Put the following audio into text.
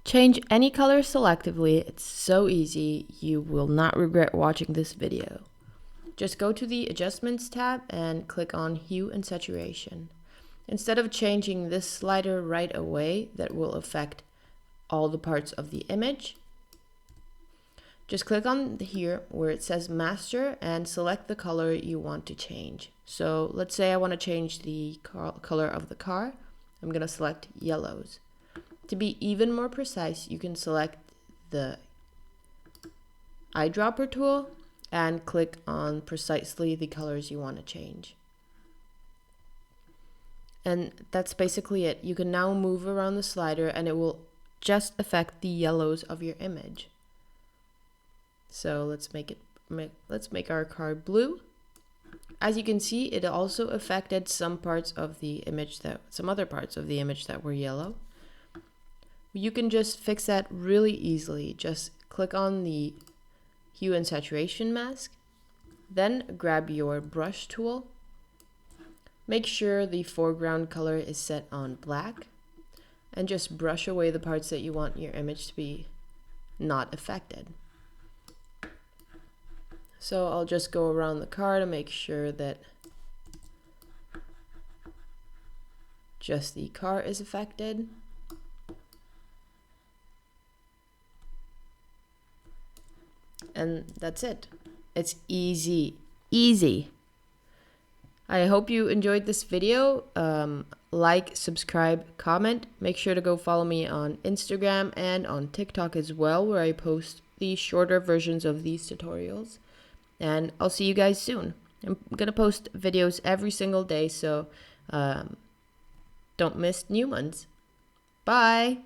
Change any color selectively. It's so easy. You will not regret watching this video. Just go to the Adjustments tab and click on Hue and Saturation. Instead of changing this slider right away, that will affect all the parts of the image, just click on here where it says Master and select the color you want to change. So let's say I want to change the color of the car. I'm going to select yellows. To be even more precise, you can select the eyedropper tool and click on precisely the colors you want to change. And that's basically it. You can now move around the slider and it will just affect the yellows of your image. So let's make our car blue. As you can see, it also affected some parts of the image some other parts of the image that were yellow. You can just fix that really easily. Just click on the Hue and Saturation mask, then grab your brush tool. Make sure the foreground color is set on black and just brush away the parts that you want your image to be not affected. So I'll just go around the car to make sure that just the car is affected. And that's it. It's easy. I hope you enjoyed this video. Like, subscribe, comment. Make sure to go follow me on Instagram and on TikTok as well, where I post the shorter versions of these tutorials. And I'll see you guys soon. I'm going to post videos every single day, so don't miss new ones. Bye!